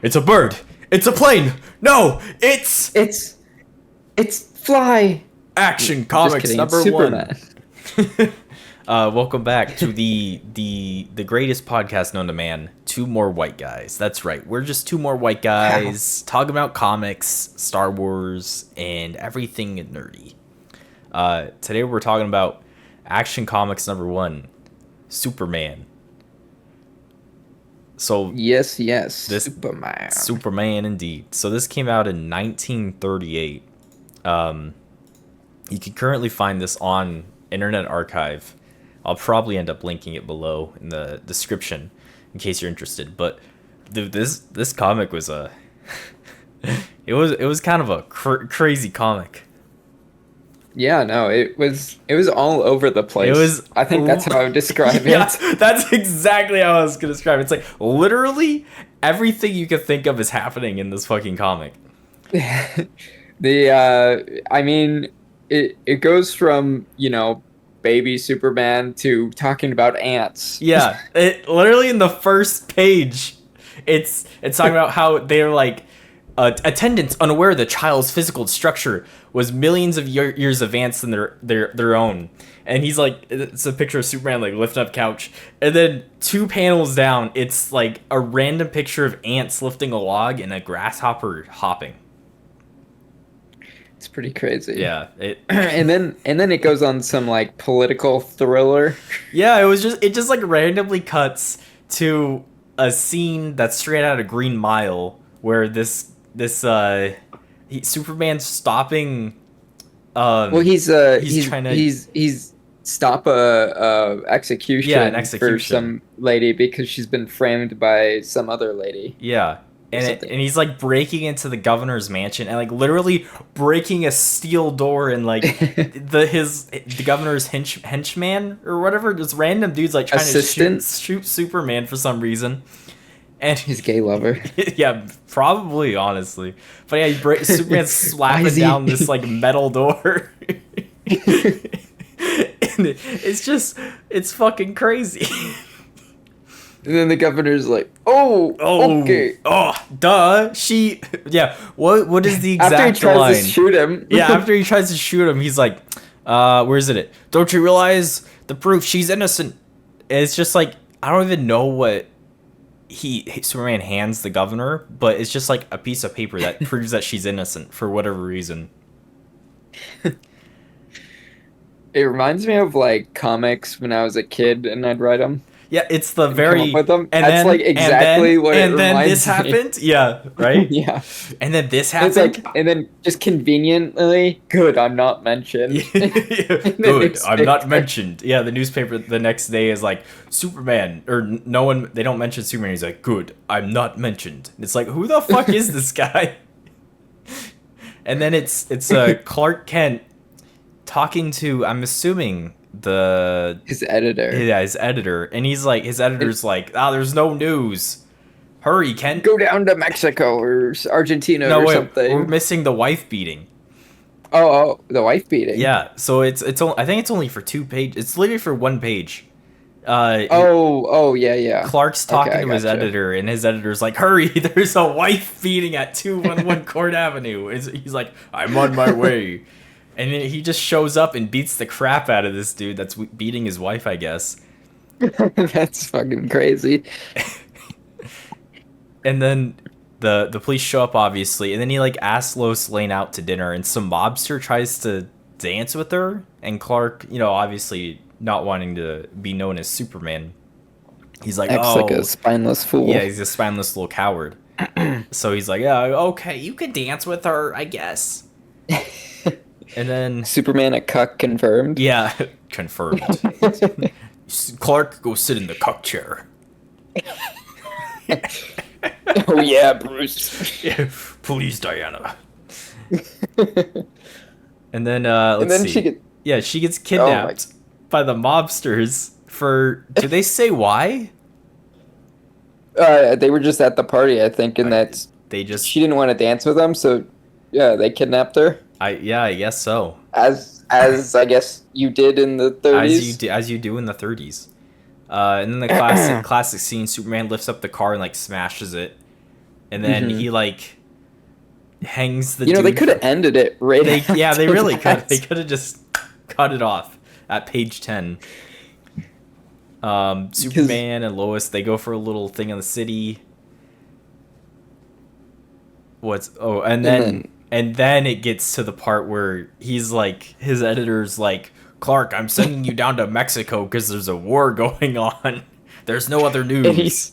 It's a bird. It's a plane. No, it's Fly. Action Just Comics kidding, number it's Superman. 1. Welcome back to the greatest podcast known to man. Two more white guys. That's right. We're just two more white guys talking about comics, Star Wars, and everything nerdy. Today we're talking about Action Comics number 1, Superman. So Yes, this Superman. Superman indeed. So this came out in 1938. You can currently find this on Internet Archive. I'll probably end up linking it below in the description in case you're interested. But this comic was it was kind of a crazy comic. Yeah, no, it was all over the place. I think that's how I would describe Yeah, it. that's exactly how I was gonna describe it. It's like literally everything you could think of is happening in this fucking comic. I mean, it goes from, baby Superman to talking about ants. Yeah, it literally in the first page, it's talking about how they're like attendants unaware the child's physical structure was millions of years advanced than their own, and he's like, it's a picture of Superman like lifting up couch, and then 2 panels down, it's like a random picture of ants lifting a log and a grasshopper hopping. It's pretty crazy. Yeah, and then it goes on some like political thriller. Yeah, it just like randomly cuts to a scene that's straight out of Green Mile where Superman's stopping. Well, he's trying to he's stop a execution, Yeah, an execution for some lady because she's been framed by some other lady. Yeah. And he's like breaking into the governor's mansion and like literally breaking a steel door, and like the governor's henchman or whatever, this random dude's like trying to shoot Superman for some reason. And his gay lover. Yeah, probably, honestly. But yeah, Superman's slapping down this like metal door. And it's fucking crazy. And then the governor's like, oh, okay. Oh, duh. What is the exact line? After he tries to shoot him. Yeah, after he tries to shoot him, he's like, where is it? Don't you realize the proof? She's innocent. And it's just like, I don't even know what Superman hands the governor, but it's just like a piece of paper that proves that she's innocent for whatever reason. It reminds me of like comics when I was a kid and I'd write them. Yeah, it's the very come up with them. And that's then, like exactly what it and then reminds this me. happened. Yeah, right. Yeah, and then this it's happened. like, and then just conveniently, good, I'm not mentioned. Good, I'm not mentioned. Yeah, the newspaper the next day is like, Superman, or no one. They don't mention Superman. He's like, good, I'm not mentioned. It's like, who the fuck is this guy? And then it's Clark Kent talking to, I'm assuming, his editor. Yeah, his editor. And he's like, his editor's like, there's no news. Hurry, Kent. Go down to Mexico or Argentina something. We're missing the wife beating. Oh, the wife beating. Yeah, so I think it's only for 2 pages. It's literally for 1 page. Yeah. Clark's talking to his editor, and his editor's like, hurry, there's a wife beating at 211 Court Avenue. He's like, I'm on my way. And then he just shows up and beats the crap out of this dude that's beating his wife, I guess. That's fucking crazy. And then the police show up, obviously, and then he like asks Lois Lane out to dinner, and some mobster tries to dance with her, and Clark, obviously not wanting to be known as Superman, he's like, like a spineless fool. Yeah, he's a spineless little coward. So he's like, yeah, okay, you can dance with her, I guess. And then Superman a cuck confirmed. Yeah, confirmed. Clark, go sit in the cuck chair. Oh yeah, Bruce. Yeah, please, Diana. And then let's see. She gets kidnapped by the mobsters for. Do they say why? They were just at the party, I think, and she didn't want to dance with them, so yeah, they kidnapped her. I guess so. As I guess you did in the 30s. As you do in the 30s. And then the classic scene: Superman lifts up the car and like smashes it, and then he like hangs the. You know, they dude could have ended it right. Yeah, they after really could. that. They could have just cut it off at page 10. Superman and Lois, they go for a little thing in the city. And then it gets to the part where he's like, his editor's like, Clark, I'm sending you down to Mexico because there's a war going on. There's no other news.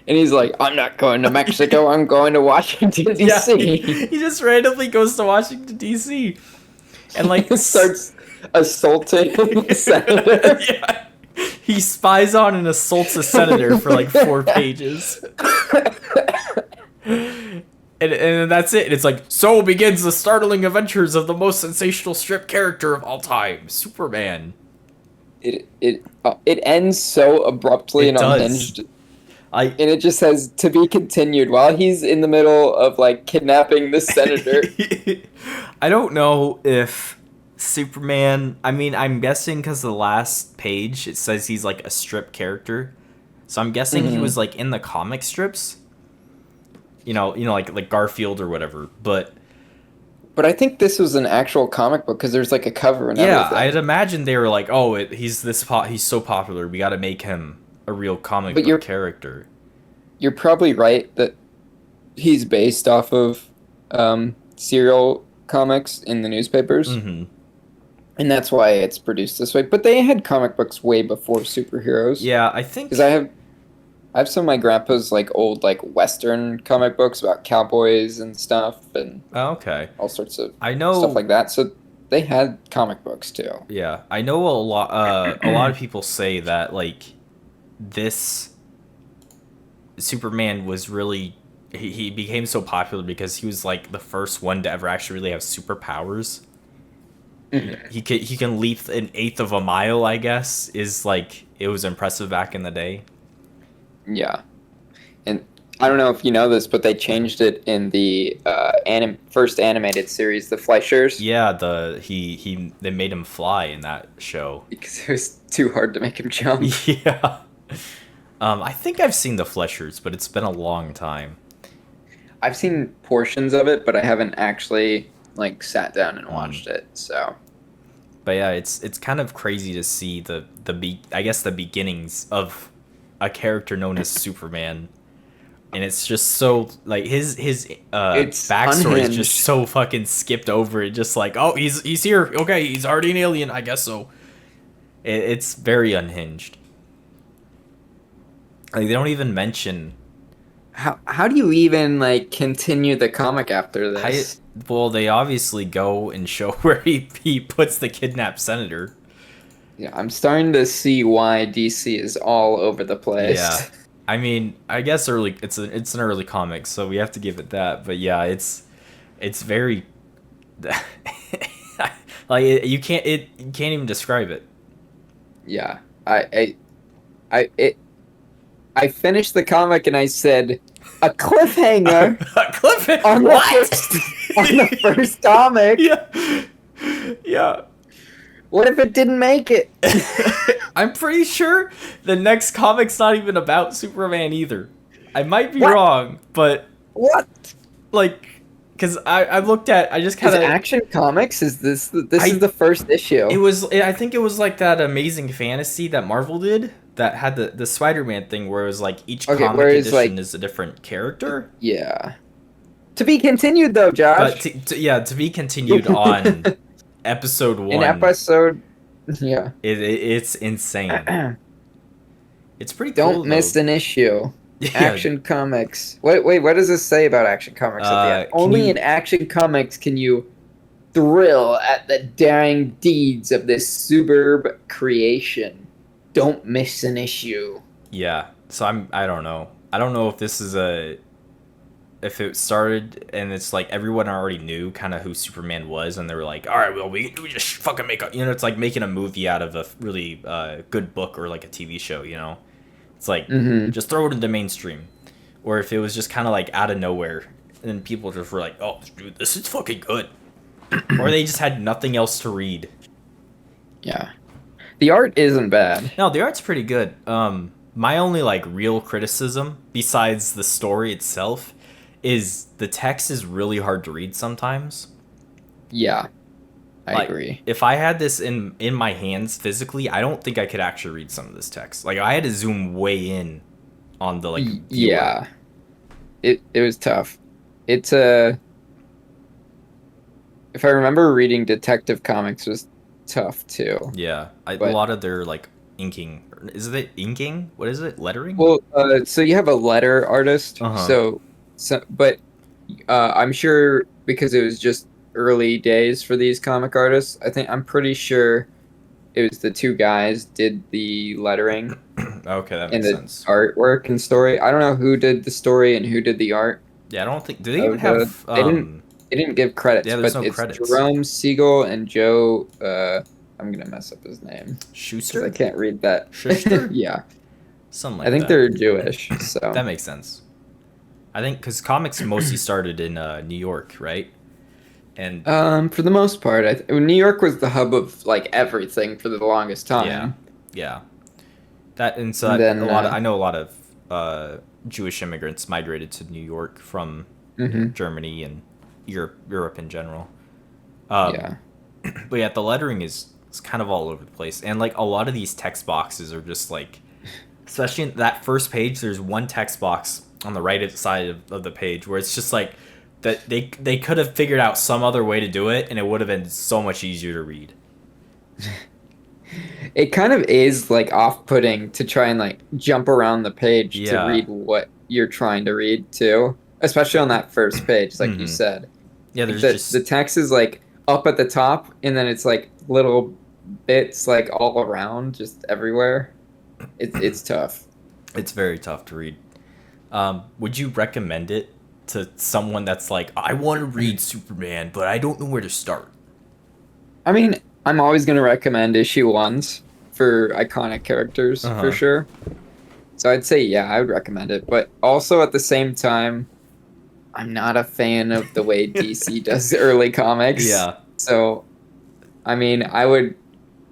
And he's like, I'm not going to Mexico. I'm going to Washington D.C. Yeah, he just randomly goes to Washington D.C. and like starts assaulting the senator. Yeah. He spies on and assaults a senator for like 4 pages. And that's it. It's like, so begins the startling adventures of the most sensational strip character of all time, Superman. It ends so abruptly and unhinged. And it just says, to be continued, while he's in the middle of, like, kidnapping the senator. I don't know if Superman... I mean, I'm guessing because the last page, it says he's, like, a strip character. So I'm guessing he was, like, in the comic strips. You know, like Garfield or whatever, but I think this was an actual comic book because there's like a cover and everything. Yeah, I'd imagine they were like, oh, he's so popular, we got to make him a real comic book character. You're probably right that he's based off of serial comics in the newspapers, and that's why it's produced this way. But they had comic books way before superheroes. Yeah, I think because I have some of my grandpa's like old like Western comic books about cowboys and stuff and all sorts of stuff like that. So they had comic books too. Yeah, I know a lot. A lot of people say that like this Superman was really he became so popular because he was like the first one to ever actually really have superpowers. He can leap 1/8 of a mile. I guess is like it was impressive back in the day. Yeah, and I don't know if you know this, but they changed it in the first animated series, The Fleischers. Yeah, they made him fly in that show because it was too hard to make him jump. Yeah, I think I've seen The Fleischers, but it's been a long time. I've seen portions of it, but I haven't actually like sat down and watched it. So, but yeah, it's kind of crazy to see the beginnings of a character known as Superman, and it's just so like his backstory is just so fucking skipped over. It just like, oh, he's here, okay, he's already an alien, I guess so. It's very unhinged. Like they don't even mention how do you even like continue the comic after this? Well, they obviously go and show where he puts the kidnapped senator. Yeah, I'm starting to see why DC is all over the place. Yeah, I mean, I guess it's an early comic, so we have to give it that. But yeah, it's very like you can't even describe it. Yeah, I finished the comic and I said a cliffhanger. A cliffhanger on the first comic. Yeah. What if it didn't make it? I'm pretty sure the next comic's not even about Superman either. I might be wrong, but what? Like, because I looked at, I just kind of Action Comics. Is this is the first issue? I think it was like that Amazing Fantasy that Marvel did that had the Spider-Man thing where it was like each comic edition is a different character. Yeah. To be continued though, Josh. But to be continued on. Episode 1. Yeah. It's insane. It's pretty cool. Don't miss an issue. Yeah. Action Comics. Wait, what does this say about Action Comics at the end? Only in Action Comics can you thrill at the daring deeds of this superb creation. Don't miss an issue. Yeah. So I don't know. I don't know if this is if it started and it's like everyone already knew kind of who Superman was and they were like, all right, well, we just fucking make it's like making a movie out of a really good book or like a TV show, it's like just throw it into mainstream. Or if it was just kind of like out of nowhere and people just were like, oh dude, this is fucking good. Or they just had nothing else to read. Yeah, the art isn't bad. No, the art's pretty good. My only like real criticism besides the story itself is the text is really hard to read sometimes. Yeah, I Like, agree. if I had this in my hands physically, I don't think I could actually read some of this text. Like, I had to zoom way in on the like viewer. Yeah, it was tough. It's a if I remember reading Detective Comics was tough too. Yeah, a But lot of their like inking. Is it inking? What is it? Lettering? well, so you have a letter artist, Uh huh. but I'm sure because it was just early days for these comic artists. I'm pretty sure it was the two guys did the lettering Okay, that and makes the sense. artwork and story. I don't know who did the story and who did the art Yeah, I don't think. Do they even of have? they didn't give credits, Yeah, there's but no it's credits. Jerome Siegel and Joe. I'm gonna mess up his name because I Schuster? can't read that. Schuster? Yeah, Something I like think that. they're Jewish. So That makes sense. I think because comics mostly started in New York, right? And for the most part, New York was the hub of like everything for the longest yeah, time. yeah. That and so And that, a then, lot of I know a lot of Jewish immigrants migrated to New York from mhm, Germany and Europe in general. Um, yeah, but yeah, the lettering is kind of all over the place, and like a lot of these text boxes are just like, especially in that first page, there's one text box on the right side of the page where it's just like that they could have figured out some other way to do it, and it would have been so much easier to read. it kind of is like off-putting to try and like jump around the page to Yeah. read what you're trying to read too, especially on that first page, like you Hmm. said. Yeah, Like there's the just text is like up at the top, and then it's like little bits like all around, just everywhere. It's tough. it's very tough to read. Would you recommend it to someone that's like, I want to read Superman, but I don't know where to start? I mean, I'm always gonna recommend issue ones for iconic characters Uh for huh. sure. So I'd say yeah, I would recommend it. But also at the same time, I'm not a fan of the way DC does early comics. Yeah. So I mean, I would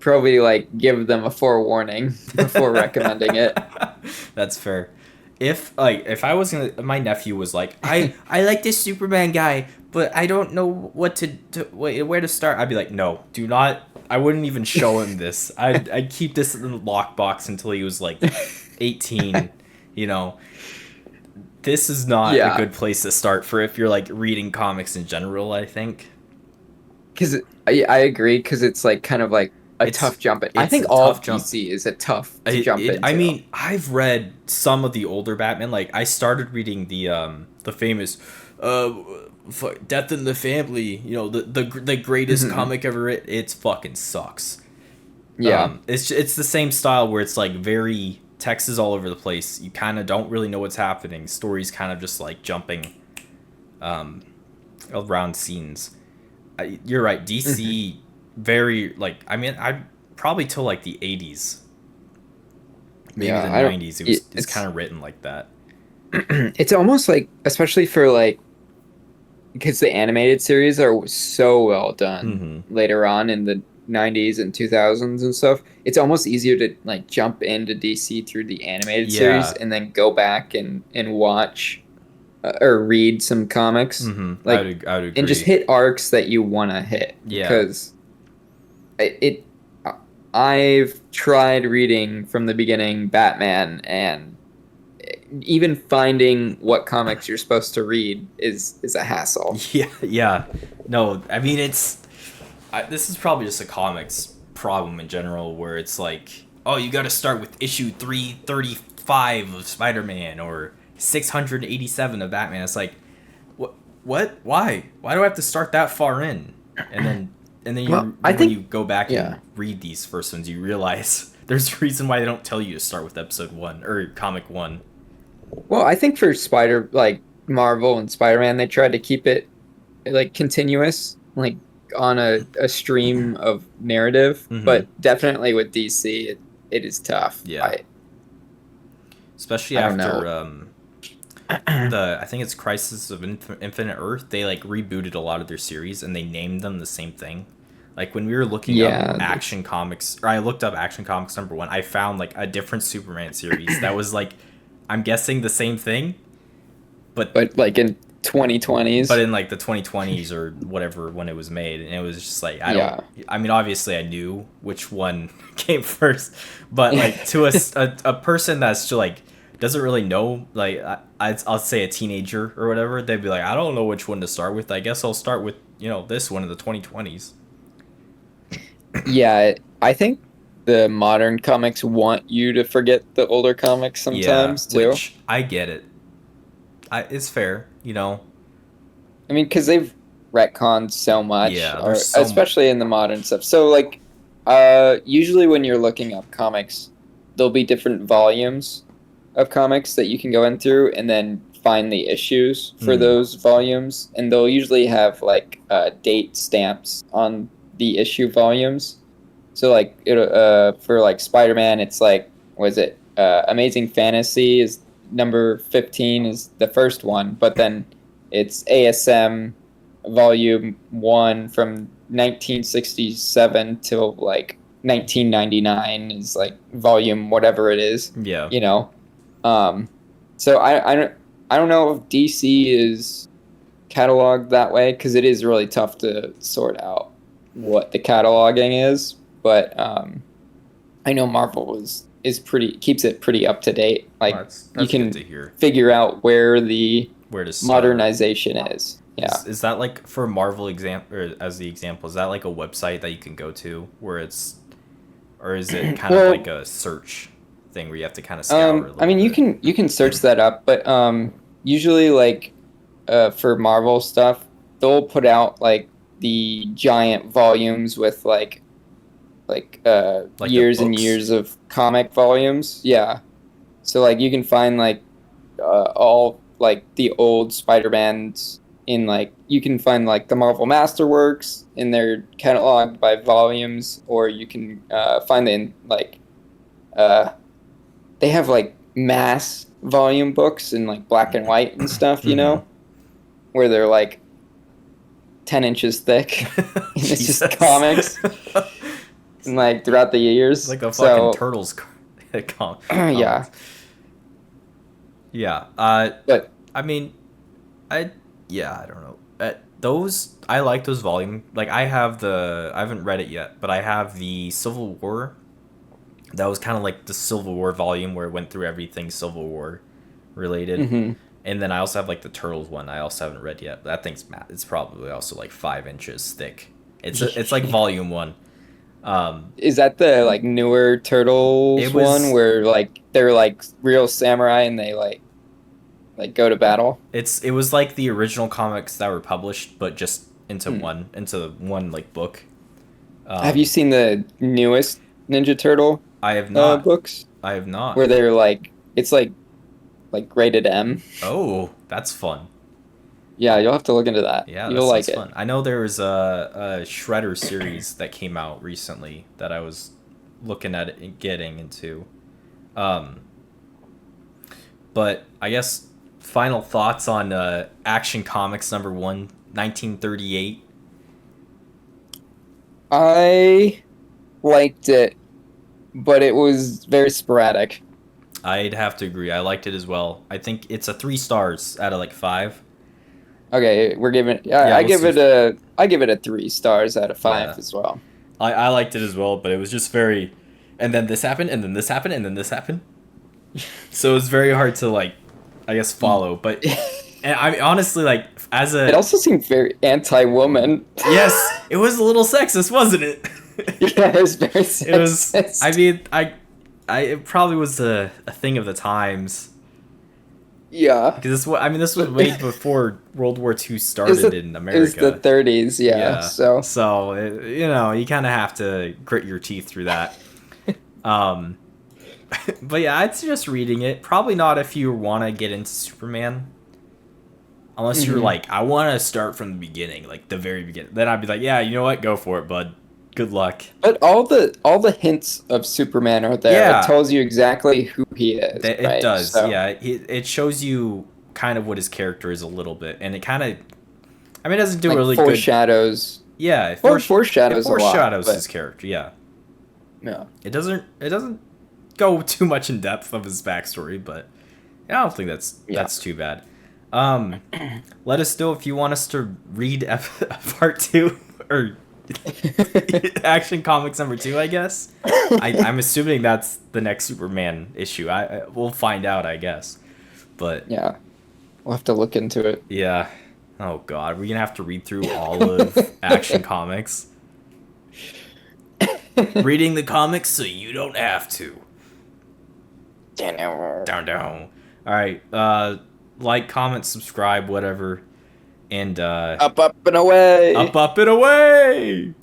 probably like give them a forewarning before recommending it. That's fair. If I was gonna, my nephew was like, I like this Superman guy, but I don't know what where to start. I'd be like, no, do not. I wouldn't even show him this. I'd keep this in the lockbox until he was like 18. You know, this is not a Yeah, good place to start for if you're like reading comics in general. I think because I agree because it's like kind of like a it's tough jump. I it's think a all tough of jump. DC is a tough to jump I into. mean, I've read some of the older Batman. Like, I started reading the famous, uh, Death in the Family. You know, the greatest Hmm. comic ever written. It's fucking sucks. Yeah. It's the same style where it's like very text is all over the place. You kind of don't really know what's happening. Stories kind of just like jumping, um, around scenes. You're right. Hmm. DC very like I mean I probably till like the 80s, maybe Yeah, the I don't. 90s, it's kind It's of written like that. it's almost like, especially for like, because the animated series are so well done Hmm. later on in the 90s and 2000s and stuff. It's almost easier to like jump into DC through the animated series Yeah. and then go back and watch or read some comics, Hmm. like, I would and just agree. hit arcs that you want to hit Yeah. because it. I've tried reading from the beginning Batman, and even finding what comics you're supposed to read is a hassle. Yeah. Yeah. No, I mean this is probably just a comics problem in general where it's like, oh, you got to start with issue 335 of Spider-Man or 687 of Batman. It's like, what? Why do I have to start that far in? And then Well, you I when you think, go back yeah, and read these first ones, you realize there's a reason why they don't tell you to start with episode 1 or comic 1. well, I think for like Marvel and Spider-Man, they tried to keep it like continuous, like on a stream of narrative, Mhm. but definitely with DC, it is tough. Yeah. Especially I don't after know. the I think it's Crisis of Infinite Earth, they like rebooted a lot of their series and they named them the same thing. Like when we were looking up Yeah, Action Comics, or I looked up Action Comics #1, I found like a different Superman series that was like, I'm guessing the same thing, but but like 2020s. But in like the 2020s or whatever when it was made, and it was just like Yeah. I mean, obviously I knew which one came first, but like to a person that's just like doesn't really know, like I'll say a teenager or whatever, they'd be like, I don't know which one to start with. I guess I'll start with this one in the 2020s. Yeah, I think the modern comics want you to forget the older comics Yeah, sometimes too. which I get it. It's fair, I mean, because they've retconned so much, Yeah, or there's so especially in the modern stuff. So, like, usually when you're looking up comics, there'll be different volumes of comics that you can go in through, and then find the issues for those volumes, and they'll usually have like date stamps on the issue volumes. So, like, for like Spider-Man, it's like, was it Amazing Fantasy is number 15 is the first one, but then it's ASM Volume 1 from 1967 till like 1999 is like volume whatever it is. Yeah. So I don't know if DC is cataloged that way, because it is really tough to sort out what the cataloging is. But I know Marvel keeps it pretty up to date. Like, that's you can good to hear. figure out where the to modernization is. Yeah. Is that like for Marvel as the example? Is that like a website that you can go to or is it kind of like a search thing where you have to kind of scour? I mean, you can search that up, but usually like for Marvel stuff, they'll put out like the giant volumes with like years and years of comic volumes. Yeah. So like you can find like all like the old Spider-Mans in like, you can find like the Marvel Masterworks in their cataloged by volumes, or you can find it in like they have like mass volume books in like black and white and stuff, where they're like 10 inches thick. And it's just comics. And like throughout the years. Like a fucking Turtles comic. Yeah. Yeah. But I mean, I don't know. I like those volume. Like I haven't read it yet, but I have the Civil War. That was kind of like the Civil War volume where it went through everything Civil War related. Mm-hmm. And then I also have like the Turtles one. I also haven't read yet. That thing's it's probably also like 5 inches thick. It's like volume 1. Is that the like newer Turtles one where like they're like real samurai and they like go to battle? It was like the original comics that were published, but just into one like book. Have you seen the newest Ninja Turtle? I have not. Books. I have not. Where they're like, it's like rated M. Oh, that's fun. Yeah, you'll have to look into that. Yeah, you'll like it. Fun. I know there was a Shredder series that came out recently that I was looking at it and getting into. But I guess final thoughts on Action Comics number 1, 1938. I liked it, but it was very sporadic. I'd have to agree. I liked it as well. I think it's a 3 stars out of like 5. Okay, we're giving. I give it a 3 stars out of 5 as well. I liked it as well, but it was just very, and then this happened, and then this happened, and then this happened. So it was very hard to like, I guess, follow. But and I mean, honestly, like it also seemed very anti-woman. Yes, it was a little sexist, wasn't it? Yeah, it was very sexist. It was. I mean, it probably was a thing of the times. Yeah. Because this was way before World War II started in America. It was the 30s, yeah. So you kind of have to grit your teeth through that. But yeah, I'd suggest reading it. Probably not if you want to get into Superman. Unless you're like, I want to start from the beginning, like the very beginning. Then I'd be like, yeah, you know what? Go for it, bud. Good luck. But all the hints of Superman are there. Yeah. It tells you exactly who he is. It does, yeah. It shows you kind of what his character is a little bit, and it kind of, I mean, it doesn't do really foreshadows. Good. Yeah, it foreshadows a lot. Foreshadows his character. Yeah. Yeah. It doesn't go too much in depth of his backstory, but I don't think that's too bad. Let us know if you want us to read part 2 or Action Comics number 2, I guess. I'm assuming that's the next Superman issue. We'll find out, I guess. But yeah, we'll have to look into it. Yeah. Oh god, we're gonna have to read through all of Action Comics. Reading the comics so you don't have to. Down. Alright, like, comment, subscribe, whatever. And up and away. Up and away!